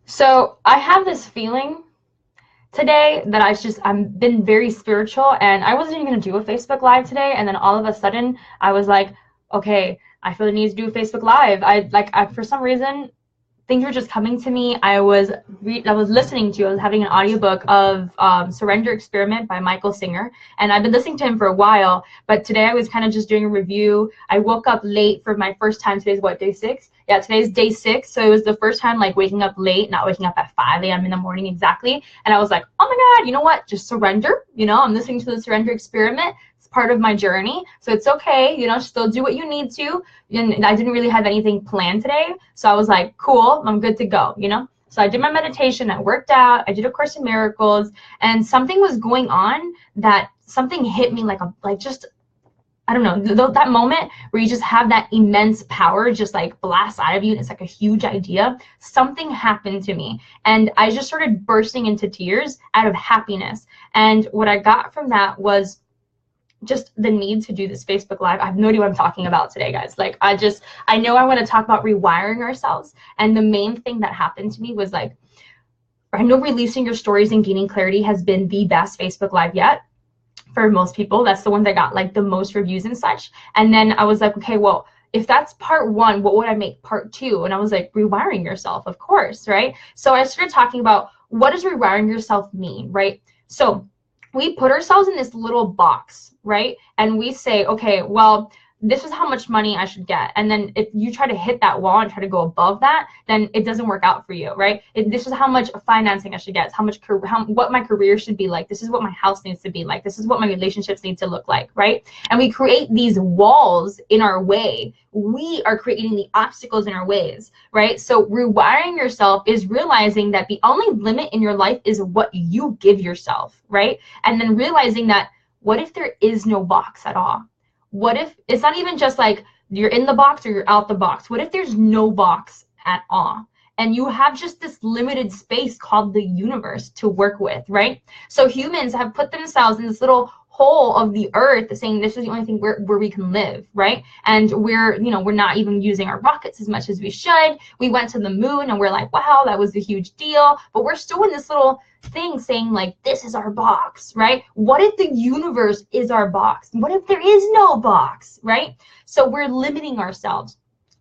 So I have this feeling today that I've been very spiritual, and I wasn't even gonna do a Facebook Live today, and then all of a sudden I was like, okay, I feel the need to do a Facebook Live. I for some reason things were just coming to me. I was listening to, I was having an audiobook of Surrender Experiment by Michael Singer, and I've been listening to him for a while, but today I was kind of just doing a review. I woke up late for my first time. Today's what, day 6? Yeah, today's day 6, so it was the first time like waking up late, not waking up at 5 a.m. in the morning exactly, and I was like, oh my God, you know what, just surrender. I'm listening to the Surrender Experiment. It's part of my journey, so it's okay, still do what you need to. And I didn't really have anything planned today, so I was like, cool, I'm good to go. So I did my meditation, I worked out, I did A Course in Miracles, and something was going on, that something hit me like just, I don't know, that moment where you just have that immense power just like blast out of you, and it's like a huge idea. Something happened to me, and I just started bursting into tears out of happiness. And what I got from that was just the need to do this Facebook Live. I have no idea what I'm talking about today, guys. Like, I know I want to talk about rewiring ourselves. And the main thing that happened to me was like, I know releasing your stories and gaining clarity has been the best Facebook Live yet for most people. That's the one that got like the most reviews and such. And then I was like, okay, well, if that's part 1, what would I make part 2? And I was like, rewiring yourself, of course, right? So I started talking about, what does rewiring yourself mean, right? So we put ourselves in this little box, right? And we say, okay, well, this is how much money I should get. And then if you try to hit that wall and try to go above that, then it doesn't work out for you, right? This is how much financing I should get. What my career should be like. This is what my house needs to be like. This is what my relationships need to look like, right? And we create these walls in our way. We are creating the obstacles in our ways, right? So rewiring yourself is realizing that the only limit in your life is what you give yourself, right? And then realizing that, what if there is no box at all? What if it's not even just like you're in the box or you're out the box? What if there's no box at all? And you have just this limited space called the universe to work with, right? So humans have put themselves in this little hole of the earth, saying this is the only thing where we can live, right? And we're not even using our rockets as much as we should. We went to the moon and we're like, wow, that was a huge deal. But we're still in this little thing saying like, this is our box, right? What if the universe is our box? What if there is no box, right? So we're limiting ourselves.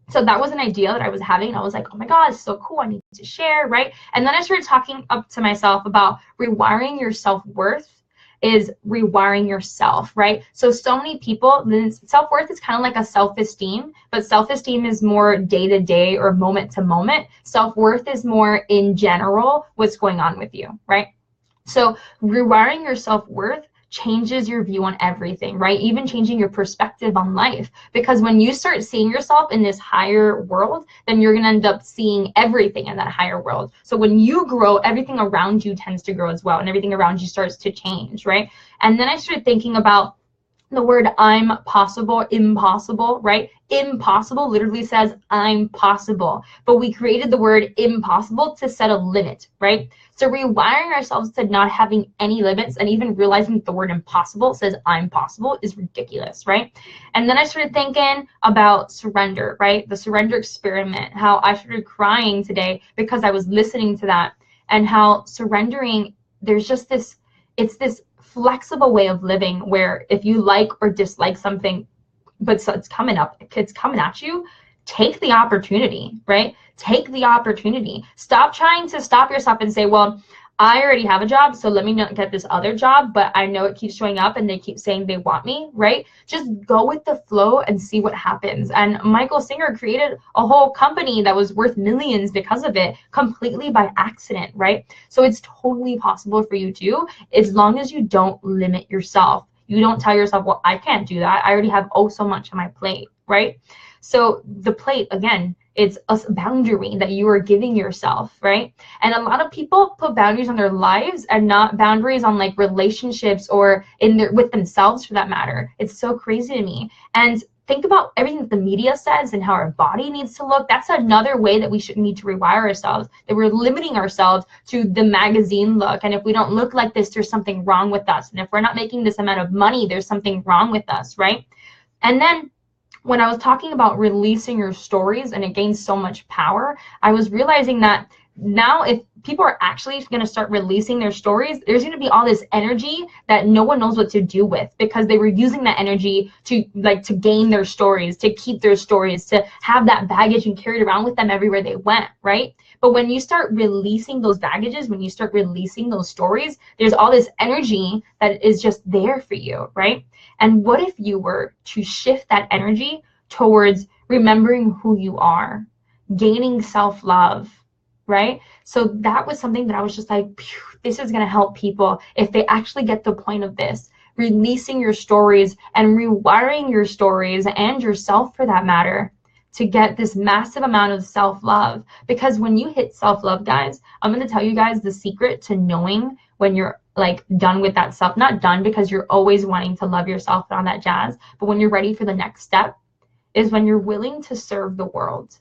So that was an idea that I was having, and I was like, oh my God, it's so cool, I need to share, right? And then I started talking up to myself about rewiring your self-worth is rewiring yourself, right? So many people, self-worth is kind of like a self-esteem, but self-esteem is more day-to-day or moment-to-moment. Self-worth is more in general, what's going on with you, right? So rewiring your self-worth changes your view on everything, right? Even changing your perspective on life. Because when you start seeing yourself in this higher world, then you're going to end up seeing everything in that higher world. So when you grow, everything around you tends to grow as well, and everything around you starts to change, right? And then I started thinking about the word I'm possible, impossible, right? Impossible literally says I'm possible, but we created the word impossible to set a limit, right? So rewiring ourselves to not having any limits, and even realizing that the word impossible says I'm possible, is ridiculous, right? And then I started thinking about surrender, right? The surrender experiment, how I started crying today because I was listening to that, and how surrendering, there's just this, it's this flexible way of living where if you like or dislike something, but it's coming at you, take the opportunity, right? Take the opportunity. Stop trying to stop yourself and say, well, I already have a job, so let me not get this other job, but I know it keeps showing up and they keep saying they want me, right? Just go with the flow and see what happens. And Michael Singer created a whole company that was worth millions because of it, completely by accident, right? So it's totally possible for you too, as long as you don't limit yourself. You don't tell yourself, well, I can't do that. I already have so much on my plate, right? So the plate, again, it's a boundary that you are giving yourself, right? And a lot of people put boundaries on their lives and not boundaries on like relationships or with themselves, for that matter. It's so crazy to me. And think about everything that the media says and how our body needs to look. That's another way that we need to rewire ourselves, that we're limiting ourselves to the magazine look. And if we don't look like this, there's something wrong with us. And if we're not making this amount of money, there's something wrong with us, right? And then when I was talking about releasing your stories and it gains so much power, I was realizing that now if people are actually going to start releasing their stories, there's going to be all this energy that no one knows what to do with, because they were using that energy to to gain their stories, to keep their stories, to have that baggage and carry it around with them everywhere they went, right? But when you start releasing those baggages, when you start releasing those stories, there's all this energy that is just there for you, right? And what if you were to shift that energy towards remembering who you are, gaining self-love, right? So that was something that I was just like, this is going to help people if they actually get the point of this. Releasing your stories and rewiring your stories, and yourself for that matter, to get this massive amount of self-love. Because when you hit self-love, guys, I'm going to tell you guys the secret to knowing when you're like done with that self, not done because you're always wanting to love yourself and all that jazz, but when you're ready for the next step, is when you're willing to serve the world.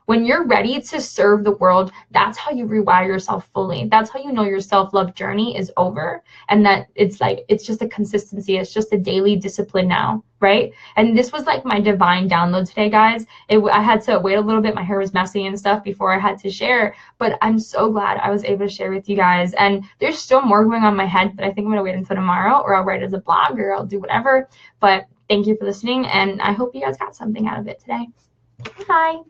When you're ready to serve the world, that's how you rewire yourself fully. That's how you know your self-love journey is over, and that it's just a consistency. It's just a daily discipline now, right? And this was like my divine download today, guys. I had to wait a little bit. My hair was messy and stuff before I had to share, but I'm so glad I was able to share with you guys. And there's still more going on in my head, but I think I'm gonna wait until tomorrow, or I'll write it as a blog, or I'll do whatever. But thank you for listening, and I hope you guys got something out of it today. Bye.